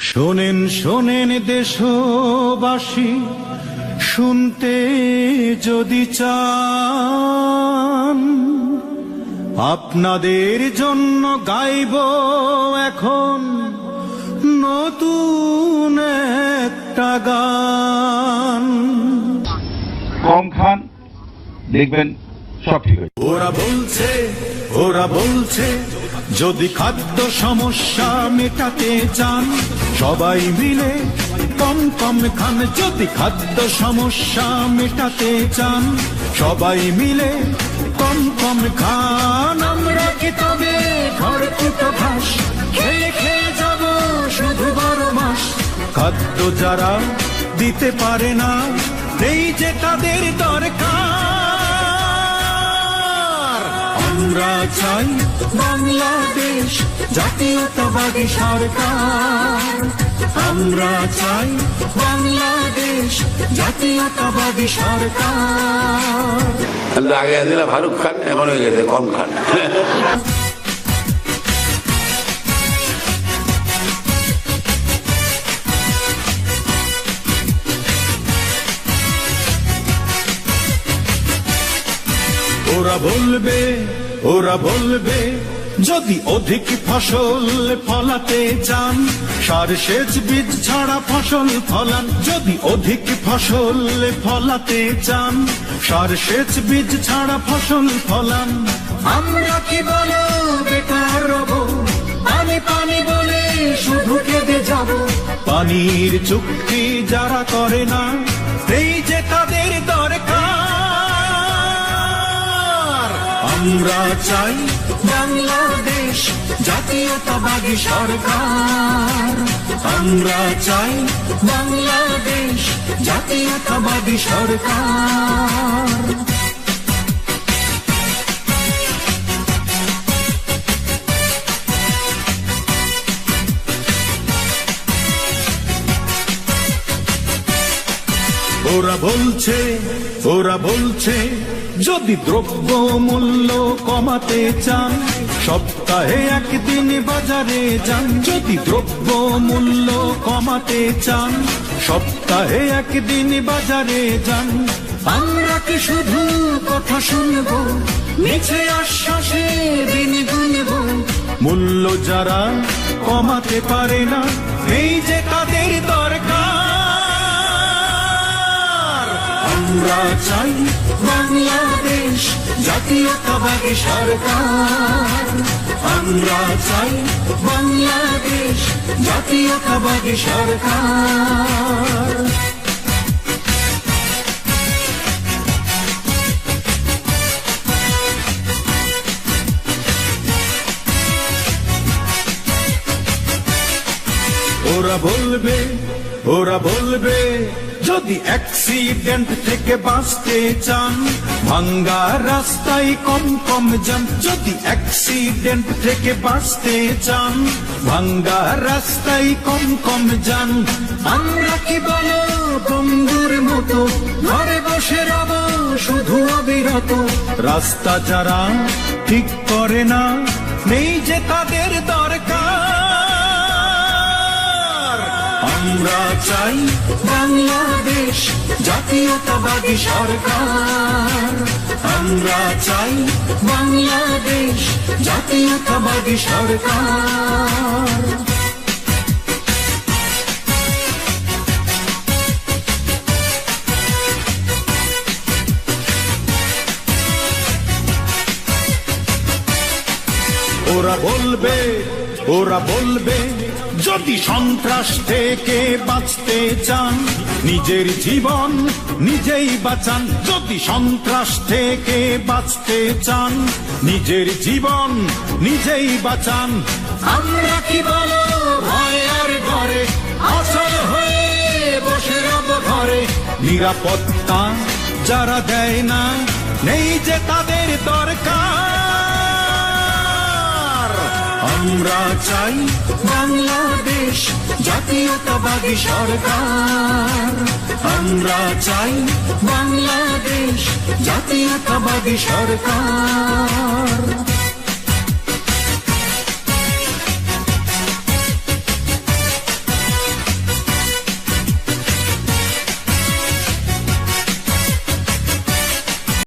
শোনেন শোনেন দেশবাসী, শুনতে যদি চান, আপনাদের জন্য গাইব এখন নতুন একটা গান। কম খান, দেখবেন সব ঠিক হয়ে যাবে। ওরা বলছে যদি খাদ্য সমস্যা মেটাতে চান, সবাই মিলে কম কম খান। যদি খাদ্য সমস্যা মেটাতে চান, সবাই মিলে কম কম খান। আমরা কি তবে খড়কুটো ঘাস খেয়ে খেয়ে যাব শুধু 12 মাস? খাদ্য যারা দিতে পারে না, এই যে তাদের দরকার। আমরা চাই বাংলাদেশ জাতীয়তাবাদী সরকার। আমরা চাই বাংলাদেশ জাতীয়তাবাদী সরকার। আগে দিলা ফারুক খান, এখন হয়ে গেছে কম খান। ওরা বলবে যদি অধিক ফসল ফলাতে চান, সার সেচ বীজ ছাড়া ফসল ফলান। যদি অধিক ফসল ফলাতে চান, সার সেচ বীজ ছাড়া ফসল ফলান। আমরা কি বলো বেকার রব, পানি পানি বলে শুধু কেঁদে যাব। পানির চুক্তি যারা করে না, এই যে তাদের দরকার। আমরা চাই বাংলাদেশ জাতীয়তাবাদী সরকার। আমরা চাই বাংলাদেশ জাতীয়তাবাদী সরকার। ওরা বলছে যদি দ্রব্য মূল্য কমাতে চান, সপ্তাহে একদিন বাজারে যান। যদি দ্রব্য মূল্য কমাতে চান, সপ্তাহে একদিন বাজারে যান। আমরা কি শুধু কথা শুনবো, মিছে আশ্বাসে দিন গুনব? মূল্য যারা কমাতে পারে না, এই যে তাদের দরকার। আমরা চাই বাংলাদেশ জাতীয়তাবাদী সরকার। আমরা চাই বাংলাদেশ জাতীয়তাবাদী সরকার। ওরা বলবে যদি অ্যাক্সিডেন্ট থেকে বাঁচতে চান, ভাঙ্গা রাস্তায় কম কম যান। যদি অ্যাক্সিডেন্ট থেকে বাঁচতে চান, ভাঙ্গা রাস্তায় কম কম যান। আমরা কি বলো বন্ধুর মতো ঘরে বসে রব শুধু অবিরত? রাস্তা যারা ঠিক করে না, নেই যে তাদের দরকার। আমরা চাই বাংলাদেশ জাতীয়তাবাদী সরকার। আমরা চাই বাংলাদেশ জাতীয়তাবাদী সরকার। ওরা বলবে যদি সন্ত্রাস থেকে বাঁচতে চান, নিজের জীবন নিজেই বাঁচান। যদি সন্ত্রাস থেকে বাঁচতে চান, নিজের জীবন নিজেই বাঁচান। আমরা কি বলো ভয় আর ঘরে অচল হয়ে বসে রব ঘরে? নিরাপত্তা যারা দেয় না, নেই যে তাদের দরকার। আমরা চাই বাংলাদেশ জাতীয়তাবাদী সরকার। আমরা চাই বাংলাদেশ জাতীয়তাবাদী সরকার।